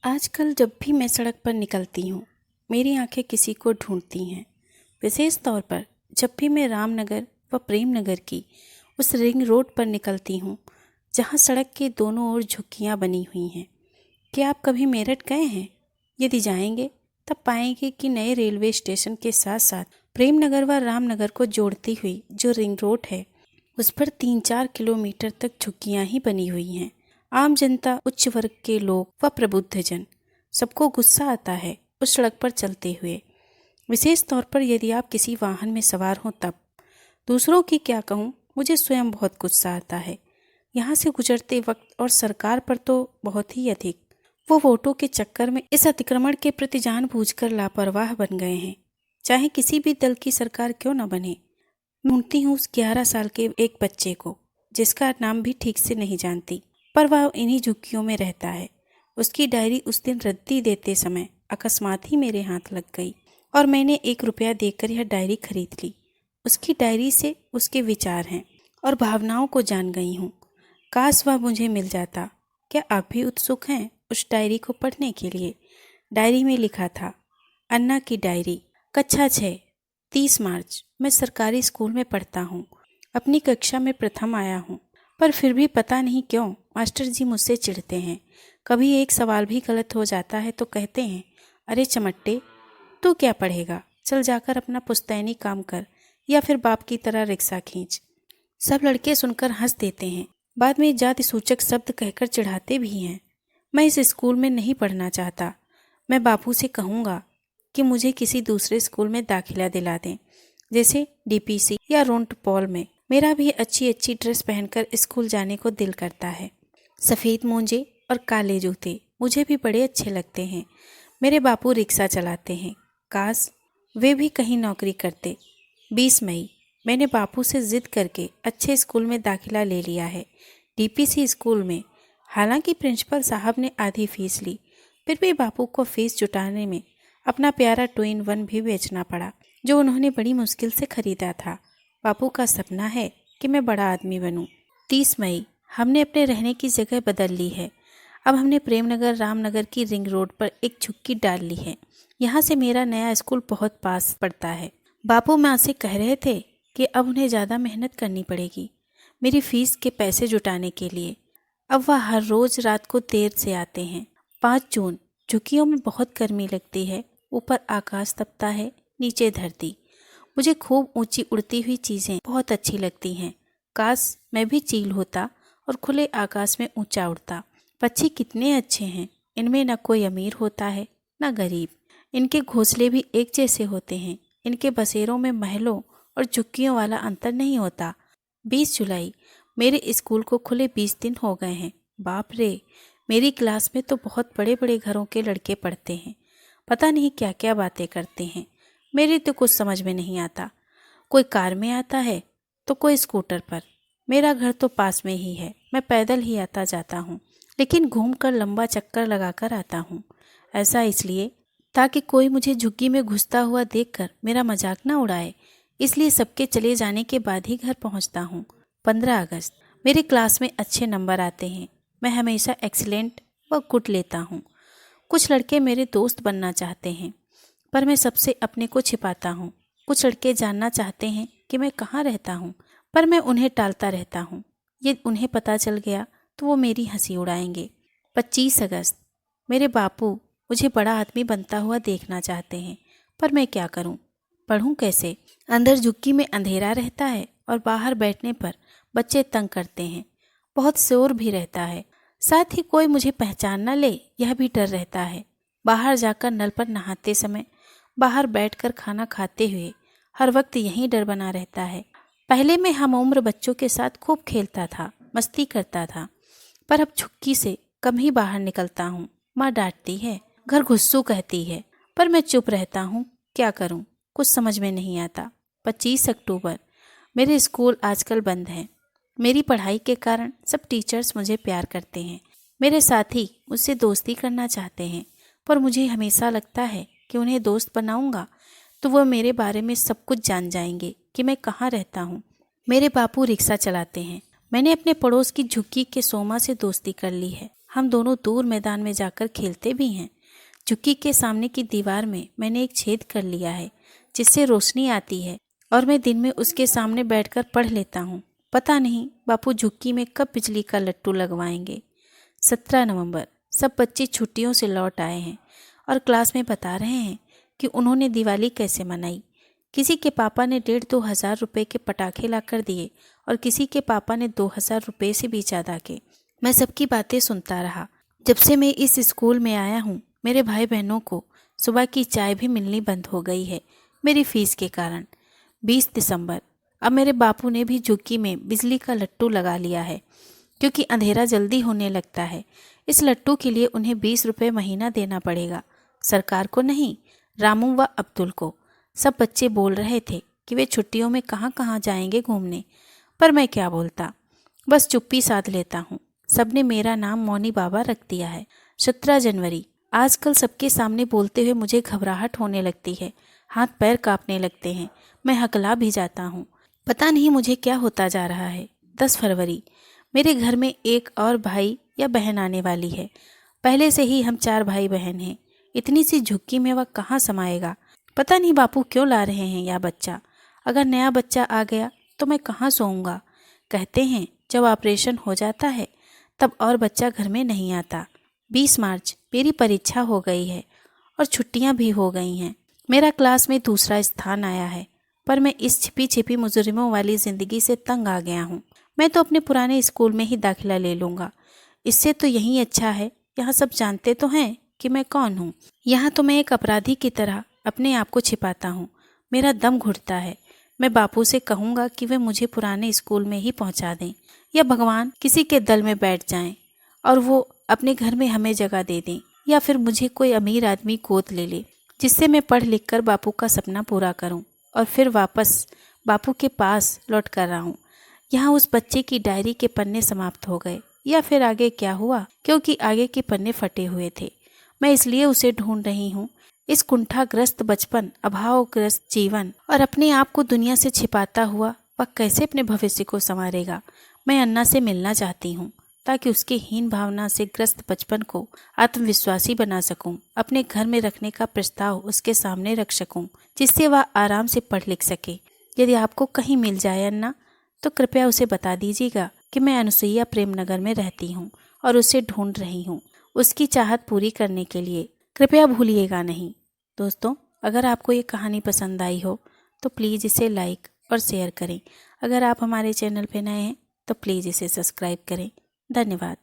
आजकल जब भी मैं सड़क पर निकलती हूँ, मेरी आंखें किसी को ढूंढती हैं। विशेष तौर पर जब भी मैं रामनगर व प्रेमनगर की उस रिंग रोड पर निकलती हूँ, जहाँ सड़क के दोनों ओर झुग्गियाँ बनी हुई हैं। क्या आप कभी मेरठ गए हैं? यदि जाएंगे तब पाएंगे कि नए रेलवे स्टेशन के साथ साथ प्रेमनगर व रामनगर को जोड़ती हुई जो रिंग रोड है, उस पर 3-4 किलोमीटर तक झुग्गियाँ ही बनी हुई हैं। आम जनता, उच्च वर्ग के लोग व प्रबुद्धजन, सबको गुस्सा आता है उस सड़क पर चलते हुए। विशेष तौर पर यदि आप किसी वाहन में सवार हों तब। दूसरों की क्या कहूँ, मुझे स्वयं बहुत गुस्सा आता है यहाँ से गुजरते वक्त, और सरकार पर तो बहुत ही अधिक। वो वोटों के चक्कर में इस अतिक्रमण के प्रति जानबूझकर लापरवाह बन गए हैं, चाहे किसी भी दल की सरकार क्यों न बने। ढूंढती हूँ उस 11 साल के एक बच्चे को, जिसका नाम भी ठीक से नहीं जानती, पर वह इन्हीं झुग्गियों में रहता है। उसकी डायरी उस दिन रद्दी देते समय अकस्मात ही मेरे हाथ लग गई और मैंने 1 रुपया देकर यह डायरी खरीद ली। उसकी डायरी से उसके विचार हैं और भावनाओं को जान गई हूँ। काश वह मुझे मिल जाता। क्या आप भी उत्सुक हैं उस डायरी को पढ़ने के लिए? डायरी में लिखा था, अन्ना की डायरी, कक्षा 6, 30 मार्च। मैं सरकारी स्कूल में पढ़ता हूँ। अपनी कक्षा में प्रथम आया हूँ, पर फिर भी पता नहीं क्यों मास्टर जी मुझसे चिढ़ते हैं। कभी एक सवाल भी गलत हो जाता है तो कहते हैं, अरे चमट्टे, तू क्या पढ़ेगा, चल जाकर अपना पुश्तैनी काम कर, या फिर बाप की तरह रिक्शा खींच। सब लड़के सुनकर हंस देते हैं, बाद में जाति सूचक शब्द कहकर चिढ़ाते भी हैं। मैं इस स्कूल में नहीं पढ़ना चाहता। मैं बापू से कहूँगा कि मुझे किसी दूसरे स्कूल में दाखिला दिला दें, जैसे डीपीसी या रोंट पॉल में। मेरा भी अच्छी अच्छी ड्रेस पहनकर स्कूल जाने को दिल करता है। सफ़ेद मोजे और काले जूते मुझे भी बड़े अच्छे लगते हैं। मेरे बापू रिक्शा चलाते हैं, काश वे भी कहीं नौकरी करते। 20 मई, मैंने बापू से ज़िद करके अच्छे स्कूल में दाखिला ले लिया है, डीपीसी स्कूल में। हालांकि प्रिंसिपल साहब ने आधी फीस ली, फिर भी बापू को फीस जुटाने में अपना प्यारा 2-in-1 भी बेचना पड़ा, जो उन्होंने बड़ी मुश्किल से खरीदा था। बापू का सपना है कि मैं बड़ा आदमी बनूं। 30 मई, हमने अपने रहने की जगह बदल ली है। अब हमने प्रेमनगर रामनगर की रिंग रोड पर एक झुग्गी डाल ली है। यहाँ से मेरा नया स्कूल बहुत पास पड़ता है। बापू माँ से कह रहे थे कि अब उन्हें ज़्यादा मेहनत करनी पड़ेगी मेरी फीस के पैसे जुटाने के लिए। अब वह हर रोज़ रात को देर से आते हैं। 5 जून, झुग्गियों में बहुत गर्मी लगती है। ऊपर आकाश तपता है, नीचे धरती। मुझे खूब ऊंची उड़ती हुई चीज़ें बहुत अच्छी लगती हैं। काश मैं भी चील होता और खुले आकाश में ऊंचा उड़ता। पक्षी कितने अच्छे हैं, इनमें न कोई अमीर होता है न गरीब। इनके घोंसले भी एक जैसे होते हैं। इनके बसेरों में महलों और झुग्गियों वाला अंतर नहीं होता। 20 जुलाई, मेरे स्कूल को खुले 20 दिन हो गए हैं। बाप रे, मेरी क्लास में तो बहुत बड़े बड़े घरों के लड़के पढ़ते हैं। पता नहीं क्या क्या बातें करते हैं, मेरी तो कुछ समझ में नहीं आता। कोई कार में आता है तो कोई स्कूटर पर। मेरा घर तो पास में ही है, मैं पैदल ही आता जाता हूँ, लेकिन घूमकर लंबा चक्कर लगाकर आता हूँ। ऐसा इसलिए ताकि कोई मुझे झुग्गी में घुसता हुआ देखकर मेरा मजाक ना उड़ाए, इसलिए सबके चले जाने के बाद ही घर पहुँचता हूँ। 15 अगस्त, मेरी क्लास में अच्छे नंबर आते हैं। मैं हमेशा एक्सीलेंट व गुड लेता हूँ। कुछ लड़के मेरे दोस्त बनना चाहते हैं, पर मैं सबसे अपने को छिपाता हूँ। कुछ लड़के जानना चाहते हैं कि मैं कहाँ रहता हूँ, पर मैं उन्हें टालता रहता हूँ। ये उन्हें पता चल गया तो वो मेरी हंसी उड़ाएंगे। 25 अगस्त, मेरे बापू मुझे बड़ा आदमी बनता हुआ देखना चाहते हैं, पर मैं क्या करूँ, पढ़ूँ कैसे? अंदर झुग्गी में अंधेरा रहता है और बाहर बैठने पर बच्चे तंग करते हैं। बहुत शोर भी रहता है, साथ ही कोई मुझे पहचान न ले यह भी डर रहता है। बाहर जाकर नल पर नहाते समय, बाहर बैठकर खाना खाते हुए, हर वक्त यही डर बना रहता है। पहले मैं हम उम्र बच्चों के साथ खूब खेलता था, मस्ती करता था, पर अब झुग्गी से कम ही बाहर निकलता हूँ। माँ डांटती है, घर घुस्सू कहती है, पर मैं चुप रहता हूँ। क्या करूँ, कुछ समझ में नहीं आता। 25 अक्टूबर, मेरे स्कूल आजकल बंद हैं। मेरी पढ़ाई के कारण सब टीचर्स मुझे प्यार करते हैं। मेरे साथी मुझसे दोस्ती करना चाहते हैं, पर मुझे हमेशा लगता है कि उन्हें दोस्त बनाऊंगा तो वो मेरे बारे में सब कुछ जान जाएंगे कि मैं कहाँ रहता हूँ। मेरे बापू रिक्शा चलाते हैं। मैंने अपने पड़ोस की झुग्गी के सोमा से दोस्ती कर ली है। हम दोनों दूर मैदान में जाकर खेलते भी हैं। झुग्गी के सामने की दीवार में मैंने एक छेद कर लिया है जिससे रोशनी आती है और मैं दिन में उसके सामने बैठकर पढ़ लेता हूँ। पता नहीं बापू झुग्गी में कब बिजली का लट्टू लगवाएंगे। 17 नवंबर। सब बच्चे छुट्टियों से लौट आए हैं और क्लास में बता रहे हैं कि उन्होंने दिवाली कैसे मनाई। किसी के पापा ने 1,500-2 हज़ार रुपये के पटाखे ला कर दिए और किसी के पापा ने 2,000 रुपये से भी ज़्यादा के। मैं सबकी बातें सुनता रहा। जब से मैं इस स्कूल में आया हूँ मेरे भाई बहनों को सुबह की चाय भी मिलनी बंद हो गई है मेरी फीस के कारण। 20 दिसंबर। अब मेरे बापू ने भी झुग्गी में बिजली का लट्टू लगा लिया है क्योंकि अंधेरा जल्दी होने लगता है। इस लट्टू के लिए उन्हें 20 रुपये महीना देना पड़ेगा, सरकार को नहीं, रामू व अब्दुल को। सब बच्चे बोल रहे थे कि वे छुट्टियों में कहाँ कहाँ जाएंगे घूमने, पर मैं क्या बोलता, बस चुप्पी साध लेता हूँ। सबने मेरा नाम मौनी बाबा रख दिया है। 17 जनवरी। आजकल सबके सामने बोलते हुए मुझे घबराहट होने लगती है, हाथ पैर कांपने लगते हैं, मैं हकला भी जाता हूँ। पता नहीं मुझे क्या होता जा रहा है। 10 फरवरी। मेरे घर में एक और भाई या बहन आने वाली है। पहले से ही हम 4 भाई बहन हैं। इतनी सी झुग्गी में वह कहाँ समाएगा। पता नहीं बापू क्यों ला रहे हैं यह बच्चा। अगर नया बच्चा आ गया तो मैं कहाँ सोऊंगा। कहते हैं जब ऑपरेशन हो जाता है तब और बच्चा घर में नहीं आता। 20 मार्च। मेरी परीक्षा हो गई है और छुट्टियां भी हो गई हैं। मेरा क्लास में दूसरा स्थान आया है, पर मैं इस छिपी छिपी मुजरिमों वाली ज़िंदगी से तंग आ गया हूँ। मैं तो अपने पुराने स्कूल में ही दाखिला ले लूँगा। इससे तो यही अच्छा है, यहाँ सब जानते तो हैं कि मैं कौन हूँ। यहाँ तो मैं एक अपराधी की तरह अपने आप को छिपाता हूँ। मेरा दम घुटता है। मैं बापू से कहूँगा कि वे मुझे पुराने स्कूल में ही पहुँचा दें, या भगवान किसी के दल में बैठ जाएं और वो अपने घर में हमें जगह दे दें, या फिर मुझे कोई अमीर आदमी गोद ले ले जिससे मैं पढ़ लिख कर बापू का सपना पूरा करूं और फिर वापस बापू के पास लौट कर आऊं। यहाँ उस बच्चे की डायरी के पन्ने समाप्त हो गए, या फिर आगे क्या हुआ, क्योंकि आगे के पन्ने फटे हुए थे। मैं इसलिए उसे ढूंढ रही हूँ। इस कुंठाग्रस्त बचपन, अभावग्रस्त जीवन और अपने आप को दुनिया से छिपाता हुआ वह कैसे अपने भविष्य को संवारेगा। मैं अन्ना से मिलना चाहती हूँ ताकि उसके हीन भावना से ग्रस्त बचपन को आत्मविश्वासी बना सकूं, अपने घर में रखने का प्रस्ताव उसके सामने रख सकूं, जिससे वह आराम से पढ़ लिख सके। यदि आपको कहीं मिल जाए अन्ना, तो कृपया उसे बता दीजिएगा कि मैं अनुसुईया प्रेम नगर में रहती हूँ और उसे ढूंढ रही हूँ, उसकी चाहत पूरी करने के लिए। कृपया भूलिएगा नहीं। दोस्तों, अगर आपको ये कहानी पसंद आई हो तो प्लीज़ इसे लाइक और शेयर करें। अगर आप हमारे चैनल पर नए हैं तो प्लीज़ इसे सब्सक्राइब करें। धन्यवाद।